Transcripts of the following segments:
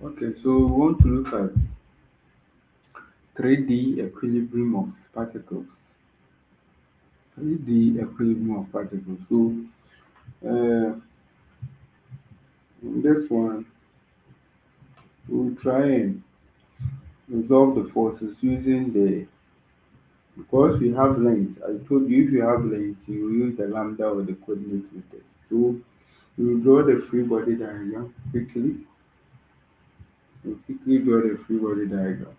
Okay, so we want to look at 3D equilibrium of particles. 3D equilibrium of particles. So, this one, we'll try and resolve the forces using the, because we have length. I told you if you have length, you will use the lambda or the coordinate method. So, we will draw the free body diagram quickly. We'll quickly draw the free body diagram.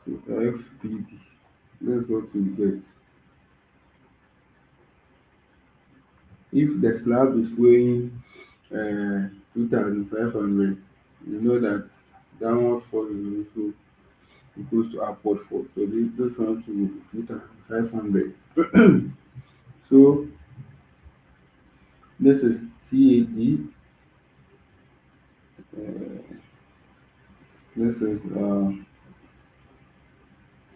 So, FBD. That's what we get. If the slab is weighing 2,500, you know that downward force is also equals to upward force. So this one to 2,500. So this is CAD. Uh, this is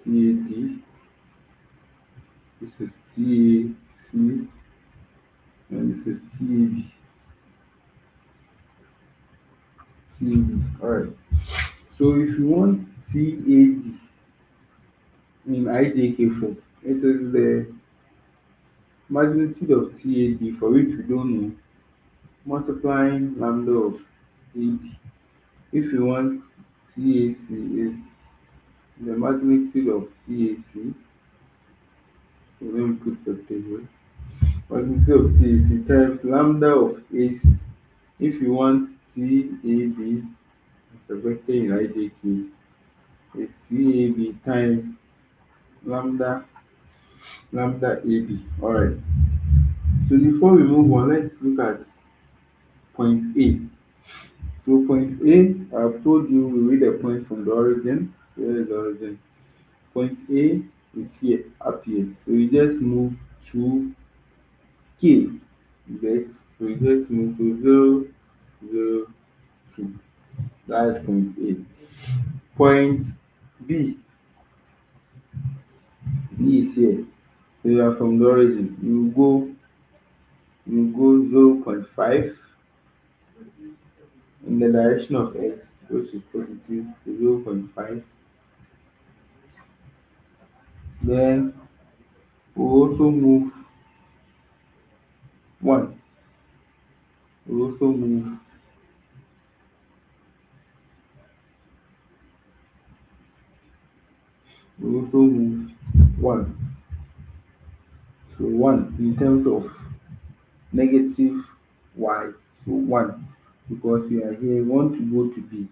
CAD. This is TAC, and this is TAB. TAB. All right. So if you want TAD in IJK form, it is the magnitude of TAD for which we don't know, multiplying lambda of AD. If you want TAC is the magnitude of TAC, so let me put the table. Magnitude of TAC times lambda of AC. If you want TAB, it's a vector in IJK, is TAB times lambda AB. Alright. So before we move on, let's look at point A. So point A, I've told you we read a point from the origin. Here is the origin. Point A is here, up here. So you just move to K. You get, so you just move to 0, 0, 2. That is point A. Point B. B is here. So you are from the origin. You go 0.5 in the direction of x, which is positive, to 0.5. Then we also move 1. We also move we also move 1. So 1 in terms of negative y. So 1 because we are here, we want to go to B.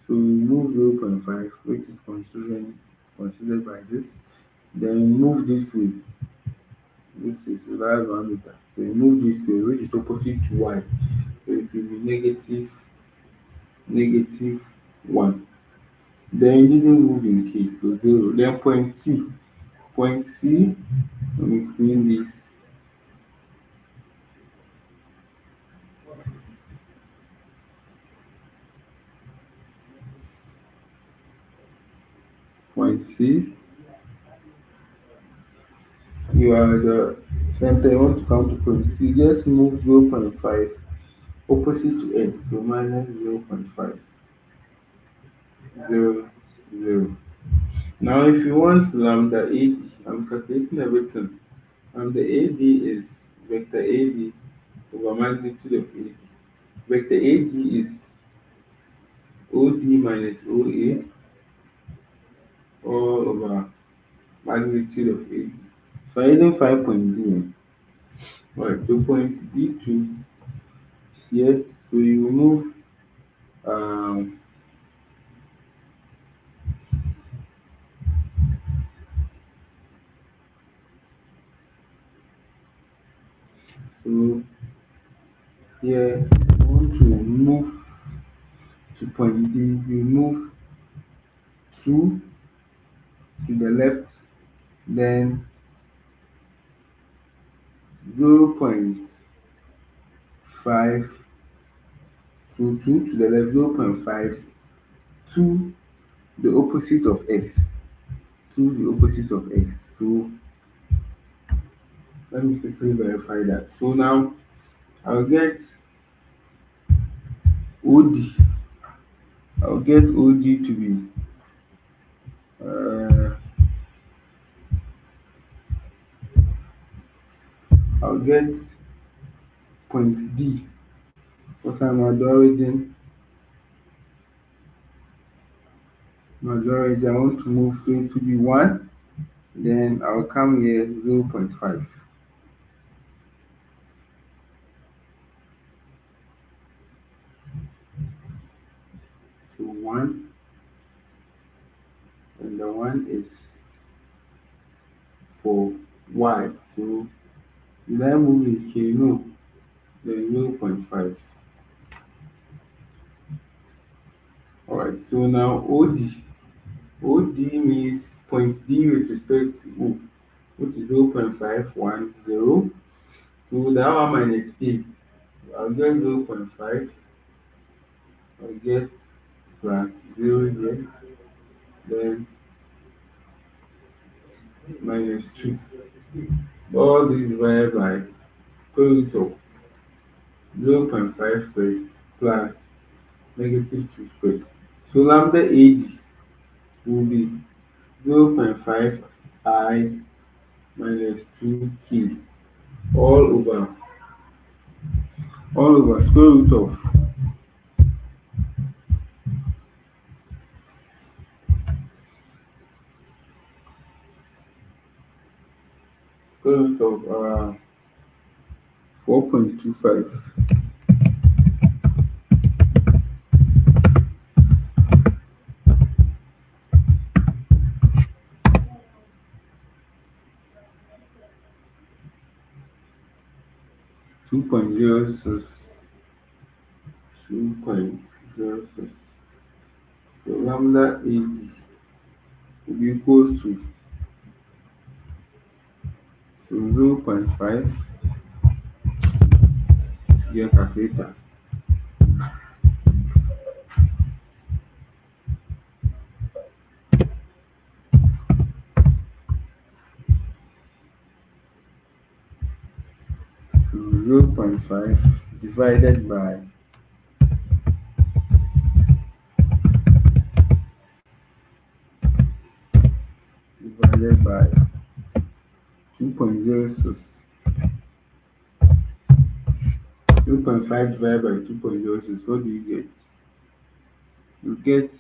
So we move 0.5, which is considered by this. Then move this way. This is that's 1 meter. So you move this way, which is opposite to y. So it will be negative 1. Then you didn't move in K, so 0. Then point C. Point C, let me clean this. Point C, you are the center, you want to come to point C, just move 0.5 opposite to x, so minus 0.5, 0, 0. Now if you want lambda AD, I'm calculating everything. Lambda AD is vector AD over magnitude of AD. Vector AD is OD minus OA all over magnitude of AD. So I didn't find point D. Alright, so point D2 is here. So you remove um so here you want to move to point D, you move 2 to the left, then 0.5, so 2 to the left, 0.5 to the opposite of x, to the opposite of x. So let me quickly verify that. So now I'll get OD. I'll get OD to be uh, I'll get point D because I'm majority. I want to move, so it will be 1. Then I'll come here 0.5. So 1, and the 1 is for Y. So did I move it here? No. Then 0.5. Alright, so now OD. OD means point D with respect to O, which is 0.510. So that one minus A, I'll get 0.5, I'll get plus 0 here, then minus 2. All this divided by square root of 0.5 squared plus negative 2 squared. So lambda AD will be 0.5 I minus 2 K all over square root of square root of 4.25. 2.06. 2.06. So lambda AD will be equals to 0.5 here calculator. So 0.5 divided by 2.06. 0.5 divided by 2.06, what do you get? You get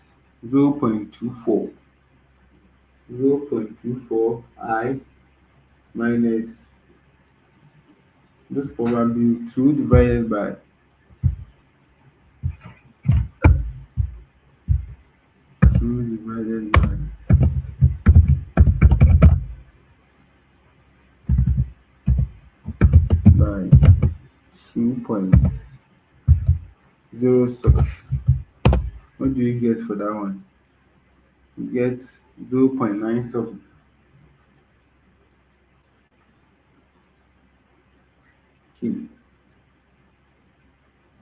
0.24. 0.24 I minus this probably 2 divided by 2 divided by 2.06. What do you get for that one? You get 0.97. Okay.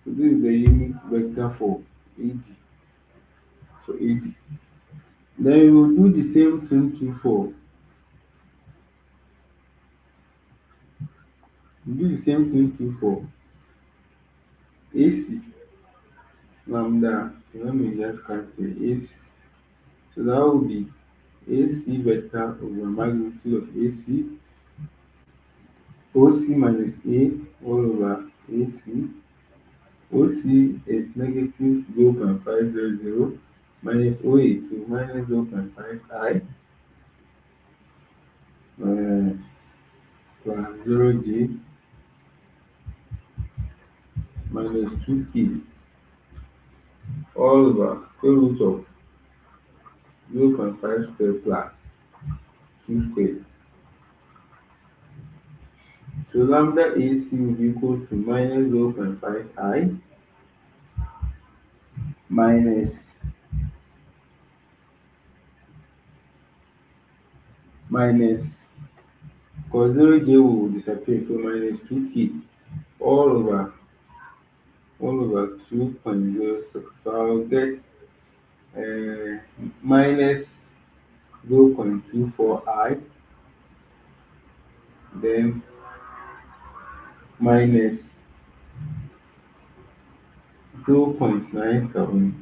So this is the unit vector for AD. For AD. Then you will do the same thing to for AC. Lambda. Let me just calculate AC. So that will be AC vector over magnitude of AC, OC minus A all over AC. OC is negative 0.500 minus OA, so minus 0.5 I plus 0J minus 2K all over square root of 0.5 squared plus 2 squared. So lambda AC will be equals to minus 0.5 I minus because 0J will disappear, so minus 2K all over 2.06. So I'll get minus 0.24 I, then minus 0.97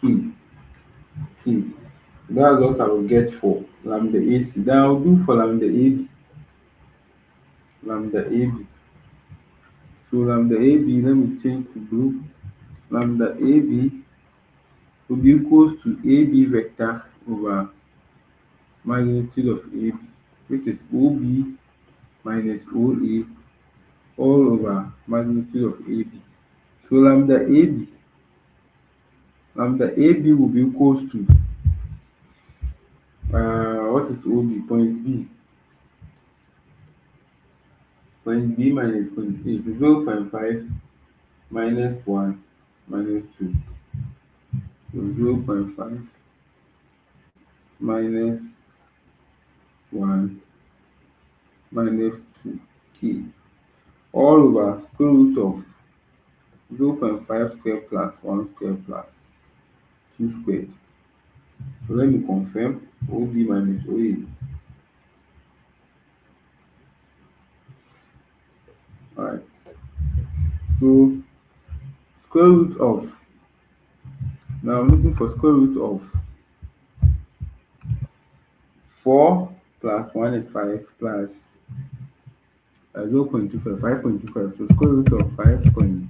key. key. That's what I will get for lambda AC. Then I'll do for lambda AB. Lambda AB. So lambda AB, let me change to blue. Lambda AB will be equals to AB vector over magnitude of AB, which is OB minus OA all over magnitude of AB. So lambda AB will be equals to what is OB? Point B. Point B minus point A. So 0.5 minus 1 minus 2. So 0.5 minus 1 minus 2 k all over square root of 0.5 square plus 1 square plus 2 squared. So let me confirm OB minus OA. Alright. So square root of, now I'm looking for square root of 4 plus 1 is 5 plus 0.25, 5.25. So square root of 5.25.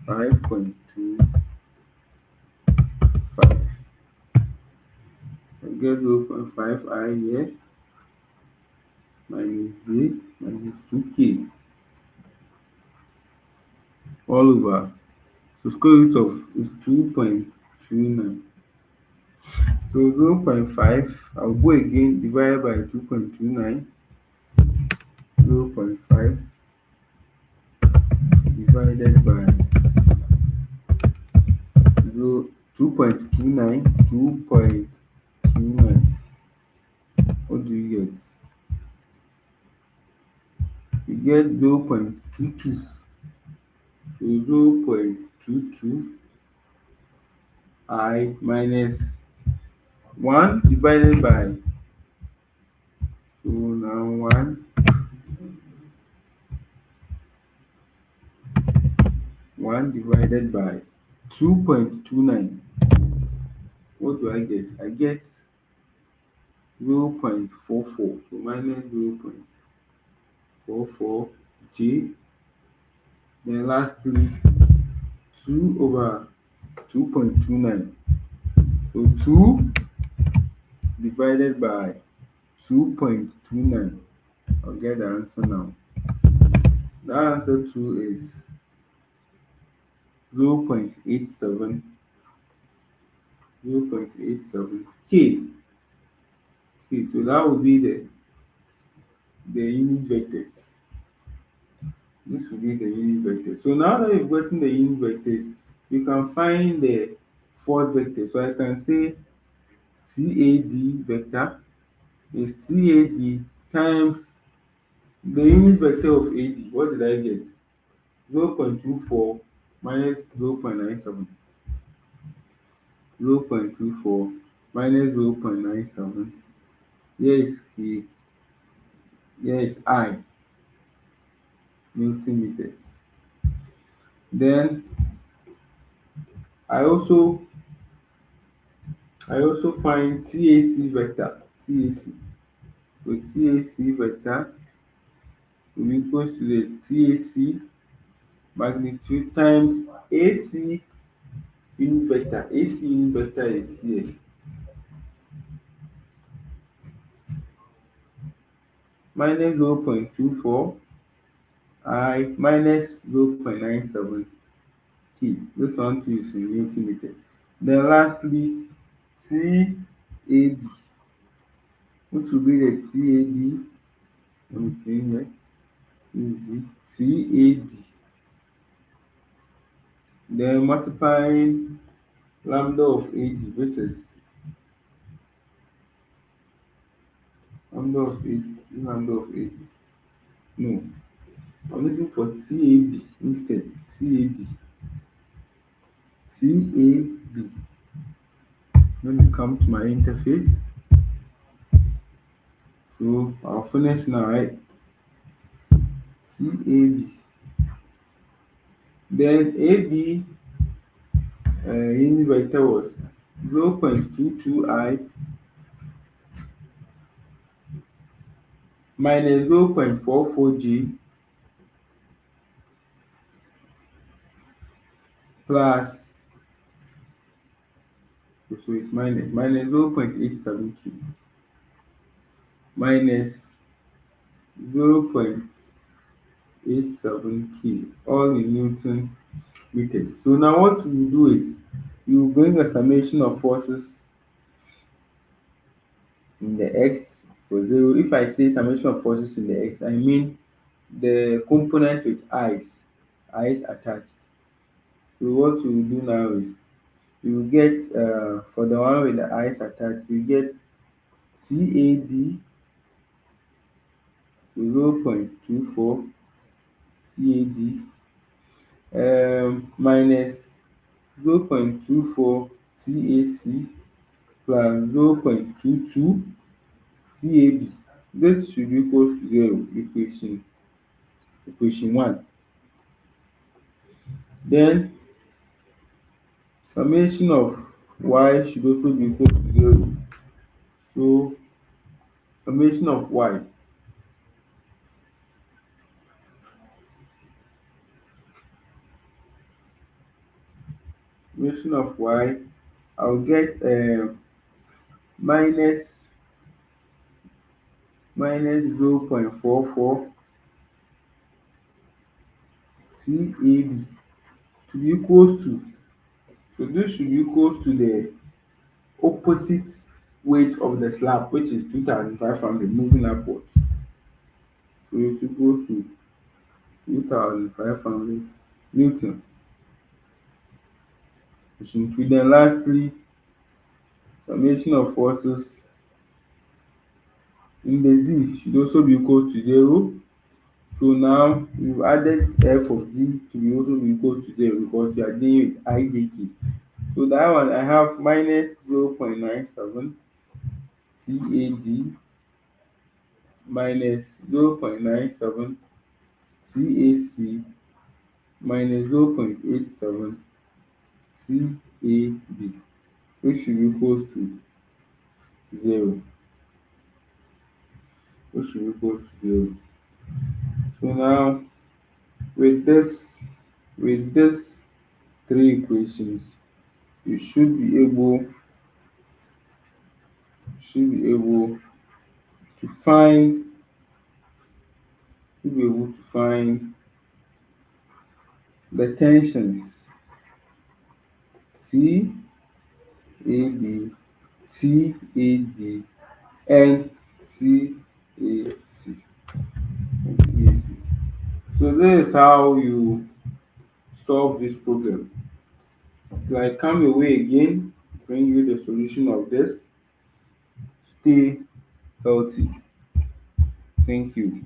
I get 0.5 I here minus j minus 2k all over. So square root of is 2.29. So 0.5, I'll go again divided by 2.29. 0.5 divided by 2.29. 2.29. What do you get? You get 0.22. So 0.22 I minus 1 divided by, so now 1 divided by 2.29. What do I get? I get 0.44. So minus 0.44 j. Then lastly 2 over 2.29. So 2 divided by 2.29. I'll get the answer now. The answer 2 is 0.87 k. So that will be the unit vectors. This will be the unit vectors. So now that you've gotten the unit vectors, you can find the force vector. So I can say TAD vector is TAD times the unit vector of AD. What did I get? 0.24 minus 0.97. 0.24 minus 0.97. Here is K. Here is I. Newton meters. Then I also find TAC vector. TAC. So TAC vector will be equals to the TAC magnitude times AC unit vector. AC unit vector is here. Minus 0.24 I minus 0.97 K. This one too is in Newton meter. Then lastly, TAD, which will be the TAD. Let me clean here. TAD. Then multiplying lambda of AD, which is lambda of AD. No, I'm looking for TAB instead. TAB. TAB. Let me come to my interface. So I'll finish now, right? TAB. Then AB unit vector was 0.22i minus 0.44j plus, so it's minus 0.87k minus 0.87k, all in Newton meters. So now what we do is you bring a summation of forces in the x for zero. If I say summation of forces in the x, I mean the component with eyes attached. So what we will do now is you will get for the one with the eyes attached, you get CAD to 0.24 CAD minus 0.24 TAC plus 0.22 CAB. This should equal to zero, equation one. Then summation of y should also be equal to zero. So summation of y summation of y, I'll get minus 0.44 CAB to be equals to, so this should be equals to the opposite weight of the slab, which is 2,500 moving upwards. So it's equals to 2,500 newtons. Equation two. Then lastly, summation of forces in the z should also be equals to zero. So now we've added f of z to be also be equals to zero because we are dealing with ijk. So that one I have minus 0.97 CAD minus 0.97 CAC minus 0.87 CAB, which should be equals to zero. Which should be equals to zero. So now with this three equations, you should be able to find the tensions T A B T A D and T A C and T A C. So this is how you solve this problem. Till I come your way again, bring you the solution of this. Stay healthy. Thank you.